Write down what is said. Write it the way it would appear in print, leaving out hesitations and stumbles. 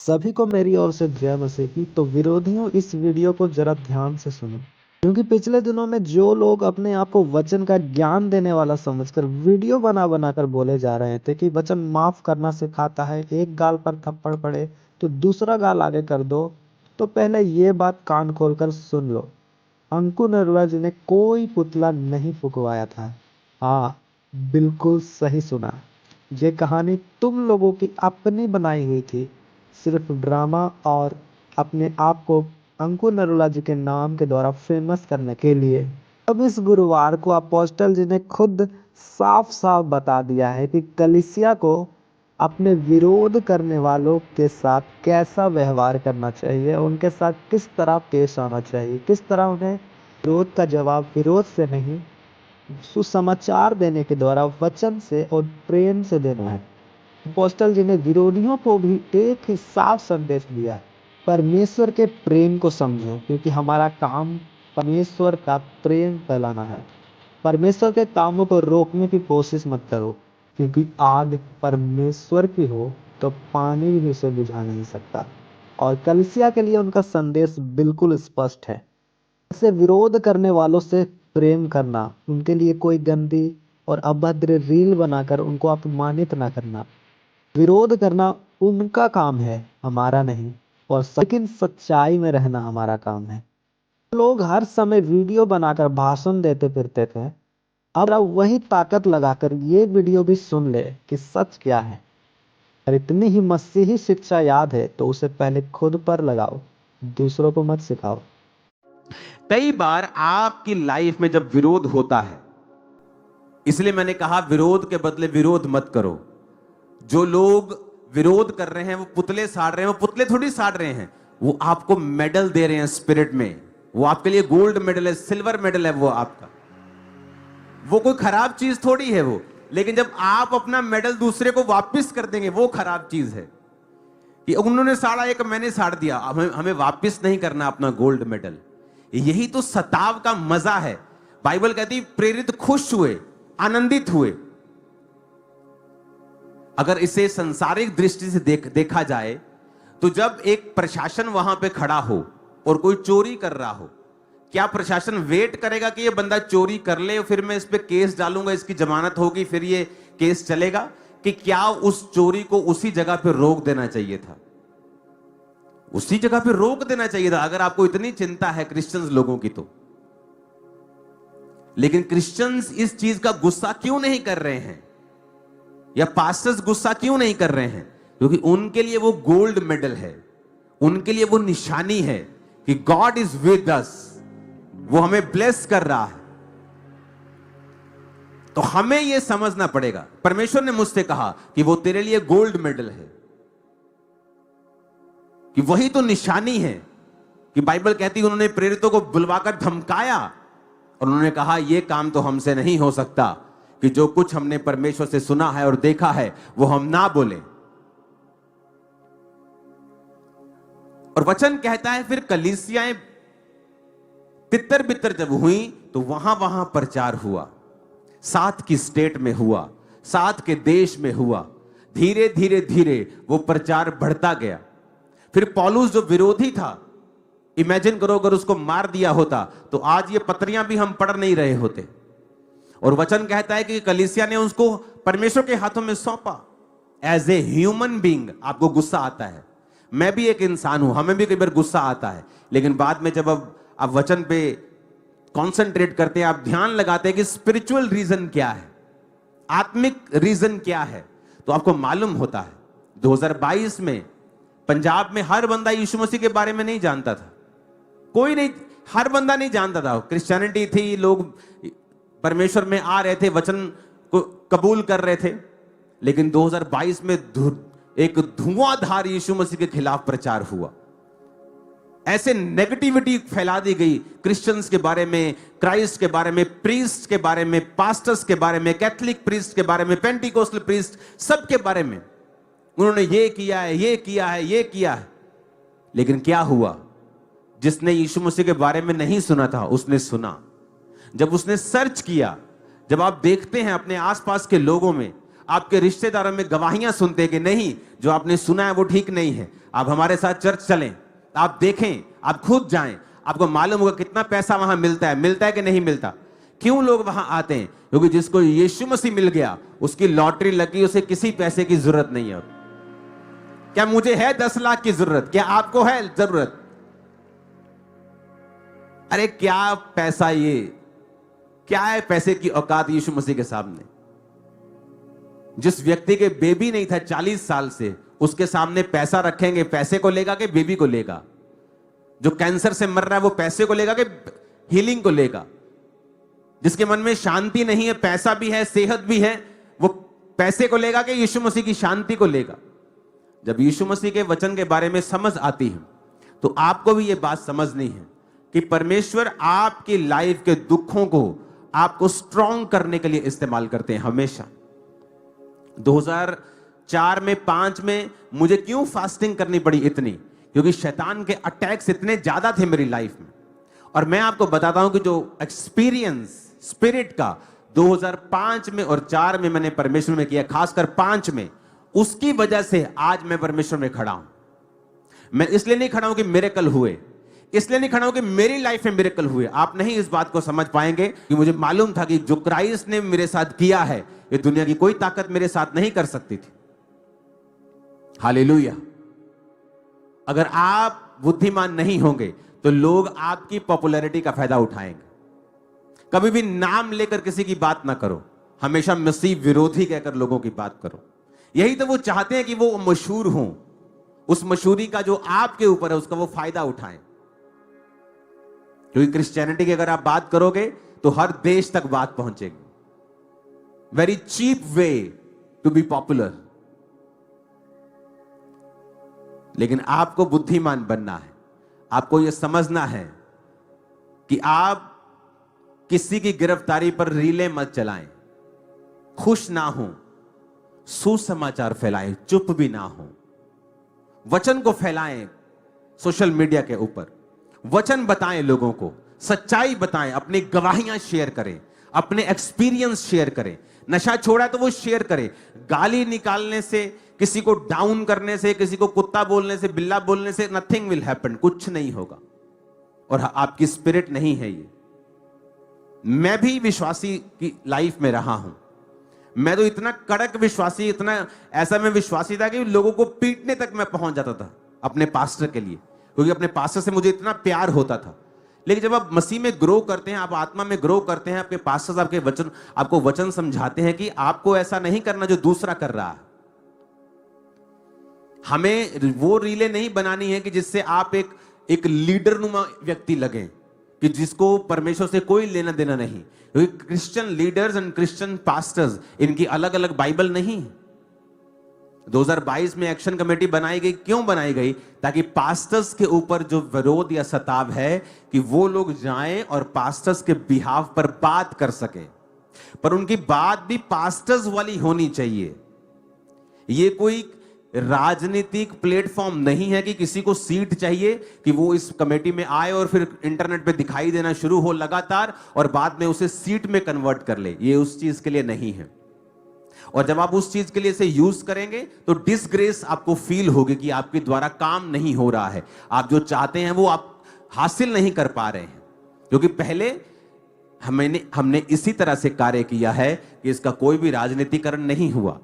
सभी को मेरी ओर से जय मसीह की। तो विरोधियों, इस वीडियो को जरा ध्यान से सुनो, क्योंकि पिछले दिनों में जो लोग अपने आप को वचन का ज्ञान देने वाला समझकर वीडियो बना बना कर बोले जा रहे थे कि वचन माफ करना सिखाता है, एक गाल पर थप्पड़ पड़े तो दूसरा गाल आगे कर दो, तो पहले ये बात कान खोलकर सुन लो। अंकु नरुला जी ने कोई पुतला नहीं फुकवाया था। हाँ, बिल्कुल सही सुना। ये कहानी तुम लोगों की अपनी बनाई हुई थी, सिर्फ ड्रामा और अपने आप को अंकु नरुला जी के नाम के द्वारा फेमस करने के लिए। अब इस गुरुवार को अपोस्टल जी ने खुद साफ साफ बता दिया है कि कलीसिया को अपने विरोध करने वालों के साथ कैसा व्यवहार करना चाहिए, उनके साथ किस तरह पेश आना चाहिए, किस तरह उन्हें विरोध का जवाब विरोध से नहीं, सुसमाचार देने के द्वारा वचन से और प्रेम से देना है। अपोस्टल जी ने विरोधियों को भी एक ही साफ संदेश दिया है, परमेश्वर के प्रेम को समझो, क्योंकि हमारा काम परमेश्वर का प्रेम फैलाना है। परमेश्वर के कामों को रोकने की कोशिश मत करो, क्योंकि आग परमेश्वर की हो तो पानी भी उसे बुझा नहीं सकता। और कलीसिया के लिए उनका संदेश बिल्कुल स्पष्ट है। ऐसे विरोध करने वालों से प्रेम करना, उनके लिए कोई गंदी और अभद्र रील बनाकर उनको अपमानित ना करना। विरोध करना उनका काम है, हमारा नहीं। और लेकिन सच्चाई में रहना हमारा काम है। लोग हर समय वीडियो बनाकर भाषण देते फिरते थे, अब वही ताकत लगाकर ये वीडियो भी सुन ले कि सच क्या है। अगर इतनी ही मसीही शिक्षा याद है तो उसे पहले खुद पर लगाओ, दूसरों को मत सिखाओ। कई बार आपकी लाइफ में जब विरोध होता है, इसलिए मैंने कहा विरोध के बदले विरोध मत करो। जो लोग विरोध कर रहे हैं वो पुतले साड़ रहे हैं, वो पुतले थोड़ी साड़ रहे हैं, वो आपको मेडल दे रहे हैं स्पिरिट में। वो आपके लिए गोल्ड मेडल है, सिल्वर मेडल है वो आपका। वो कोई खराब चीज थोड़ी है वो। लेकिन जब आप अपना मेडल दूसरे को वापस कर देंगे, वो खराब चीज है कि उन्होंने साड़ा एक मैंने साड़ दिया, हमें वापस नहीं करना अपना गोल्ड मेडल। यही तो सताव का मजा है। बाइबल कहती प्रेरित खुश हुए, आनंदित हुए। अगर इसे संसारिक दृष्टि से देखा जाए तो जब एक प्रशासन वहां पे खड़ा हो और कोई चोरी कर रहा हो, क्या प्रशासन वेट करेगा कि ये बंदा चोरी कर ले, फिर मैं इस पे केस डालूंगा, इसकी जमानत होगी, फिर ये केस चलेगा? कि क्या उस चोरी को उसी जगह पे रोक देना चाहिए था? उसी जगह पे रोक देना चाहिए था, अगर आपको इतनी चिंता है क्रिश्चियंस लोगों की तो। लेकिन क्रिश्चियंस इस चीज का गुस्सा क्यों नहीं कर रहे हैं, या पास्टर्स गुस्सा क्यों नहीं कर रहे हैं? क्योंकि उनके लिए वो गोल्ड मेडल है, उनके लिए वो निशानी है कि गॉड इज विद अस, वो हमें ब्लेस कर रहा है। तो हमें यह समझना पड़ेगा। परमेश्वर ने मुझसे कहा कि वो तेरे लिए गोल्ड मेडल है, कि वही तो निशानी है। कि बाइबल कहती है उन्होंने प्रेरितों को बुलवाकर धमकाया और उन्होंने कहा यह काम तो हमसे नहीं हो सकता कि जो कुछ हमने परमेश्वर से सुना है और देखा है वो हम ना बोले। और वचन कहता है फिर कलीसियाएं तितर बितर जब हुई तो वहां वहां प्रचार हुआ, साथ की स्टेट में हुआ, साथ के देश में हुआ। धीरे धीरे धीरे वो प्रचार बढ़ता गया। फिर पौलुस जो विरोधी था, इमेजिन करो अगर उसको मार दिया होता तो आज ये पत्रियां भी हम पढ़ नहीं रहे होते। और वचन कहता है कि कलीसिया ने उसको परमेश्वर के हाथों में सौंपा। एज ए ह्यूमन बीइंग आपको गुस्सा आता है, मैं भी एक इंसान हूं, हमें भी कई बार गुस्सा आता है। लेकिन बाद में जब अब आप वचन पे कंसंट्रेट करते हैं, आप ध्यान लगाते हैं कि स्पिरिचुअल रीजन क्या है, आत्मिक रीजन क्या है, तो आपको मालूम होता है। 2022 में पंजाब में हर बंदा यीशु मसीह के बारे में नहीं जानता था। कोई नहीं, हर बंदा नहीं जानता था। क्रिश्चियनिटी थी, लोग परमेश्वर में आ रहे थे, वचन को कबूल कर रहे थे। लेकिन 2022 में एक धुआंधार यीशु मसीह के खिलाफ प्रचार हुआ। ऐसे नेगेटिविटी फैला दी गई क्रिश्चियंस के बारे में, क्राइस्ट के बारे में, प्रीस्ट के बारे में, पास्टर्स के बारे में, कैथोलिक प्रीस्ट के बारे में, पेंटिकोस्टल प्रीस्ट, सबके बारे में उन्होंने ये किया है, ये किया है, ये किया है। लेकिन क्या हुआ? जिसने यीशु मसीह के बारे में नहीं सुना था उसने सुना। जब उसने सर्च किया, जब आप देखते हैं अपने आसपास के लोगों में, आपके रिश्तेदारों में गवाहियां सुनते हैं कि नहीं, जो आपने सुना है वो ठीक नहीं है, आप हमारे साथ चर्च चलें, आप देखें, आप खुद जाएं, आपको मालूम होगा कितना पैसा वहां मिलता है कि नहीं मिलता। क्यों लोग वहां आते हैं? क्योंकि जिसको यीशु मसीह मिल गया, उसकी लॉटरी लगी, उसे किसी पैसे की जरूरत नहीं है। क्या मुझे है 10 लाख की जरूरत? क्या आपको है जरूरत? अरे क्या पैसा, ये क्या है पैसे की औकात यीशु मसीह के सामने? जिस व्यक्ति के बेबी नहीं था 40 साल से, उसके सामने पैसा रखेंगे, पैसे को लेगा कि बेबी को लेगा? जो कैंसर से मर रहा है वो पैसे को लेगा कि हीलिंग को लेगा? जिसके मन में शांति नहीं है, पैसा भी है, सेहत भी है, वो पैसे को लेगा कि यीशु मसीह की शांति को लेगा? जब यीशु मसीह के वचन के बारे में समझ आती है तो आपको भी यह बात समझनी है कि परमेश्वर आपकी लाइफ के दुखों को आपको स्ट्रॉन्ग करने के लिए इस्तेमाल करते हैं हमेशा। 2004 में 5 में मुझे क्यों फास्टिंग करनी पड़ी इतनी? क्योंकि शैतान के अटैक्स इतने ज्यादा थे मेरी लाइफ में। और मैं आपको बताता हूं कि जो एक्सपीरियंस स्पिरिट का 2005 में और 4 में मैंने परमेश्वर में किया, खासकर 5 में, उसकी वजह से आज मैं परमेश्वर में खड़ा हूं। मैं इसलिए नहीं खड़ा हूं कि मिरेकल हुए, इसलिए नहीं खड़ा हूं कि मेरी लाइफ में मिरेकल हुए। आप नहीं इस बात को समझ पाएंगे कि मुझे मालूम था कि जो क्राइस्ट ने मेरे साथ किया है, ये दुनिया की कोई ताकत मेरे साथ नहीं कर सकती थी। हालेलुया। अगर आप बुद्धिमान नहीं होंगे तो लोग आपकी पॉपुलैरिटी का फायदा उठाएंगे। कभी भी नाम लेकर किसी की बात ना करो, हमेशा मसीह विरोधी कहकर लोगों की बात करो। यही तो वो चाहते हैं कि वो मशहूर हों, उस मशहूरी का जो आपके ऊपर है उसका वो फायदा उठाएं। क्योंकि क्रिश्चियनिटी की अगर आप बात करोगे तो हर देश तक बात पहुंचेगी। Very cheap way to be popular. लेकिन आपको बुद्धिमान बनना है, आपको यह समझना है कि आप किसी की गिरफ्तारी पर रीले मत चलाएं, खुश ना हो, सुसमाचार फैलाएं, चुप भी ना हो, वचन को फैलाएं सोशल मीडिया के ऊपर, वचन बताएं लोगों को, सच्चाई बताएं, अपनी गवाहियां शेयर करें, अपने एक्सपीरियंस शेयर करें। नशा छोड़ा तो वो शेयर करें। गाली निकालने से, किसी को डाउन करने से, किसी को कुत्ता बोलने से, बिल्ला बोलने से नथिंग विल हैपन, कुछ नहीं होगा। और आपकी स्पिरिट नहीं है ये। मैं भी विश्वासी की लाइफ में रहा हूं। मैं तो इतना कड़क विश्वासी, इतना ऐसा मैं विश्वासी था कि लोगों को पीटने तक मैं पहुंच जाता था अपने पास्टर के लिए, क्योंकि अपने पास्टर से मुझे इतना प्यार होता था। लेकिन जब आप मसीह में ग्रो करते हैं, आप आत्मा में ग्रो करते हैं, आपके पास्टर्स आपके वचन, आपको वचन समझाते हैं कि आपको ऐसा नहीं करना जो दूसरा कर रहा है। हमें वो रीले नहीं बनानी है कि जिससे आप एक लीडर नुमा व्यक्ति लगे, कि जिसको परमेश्वर से कोई लेना देना नहीं। क्योंकि Christian leaders and Christian pastors, इनकी अलग अलग बाइबल नहीं। 2022 में एक्शन कमेटी बनाई गई। क्यों बनाई गई? ताकि पास्टर्स के ऊपर जो विरोध या सताव है कि वो लोग जाएं और पास्टर्स के बिहाफ पर बात कर सके, पर उनकी बात भी पास्टर्स वाली होनी चाहिए। ये कोई राजनीतिक प्लेटफॉर्म नहीं है कि किसी को सीट चाहिए कि वो इस कमेटी में आए और फिर इंटरनेट पे दिखाई देना शुरू हो लगातार और बाद में उसे सीट में कन्वर्ट कर ले। ये उस चीज के लिए नहीं है। और जब आप उस चीज के लिए इसे यूज करेंगे तो डिसग्रेस आपको फील होगी कि आपके द्वारा काम नहीं हो रहा है, आप जो चाहते हैं वो आप हासिल नहीं कर पा रहे हैं। क्योंकि पहले हमने इसी तरह से कार्य किया है कि इसका कोई भी राजनीतिकरण नहीं हुआ।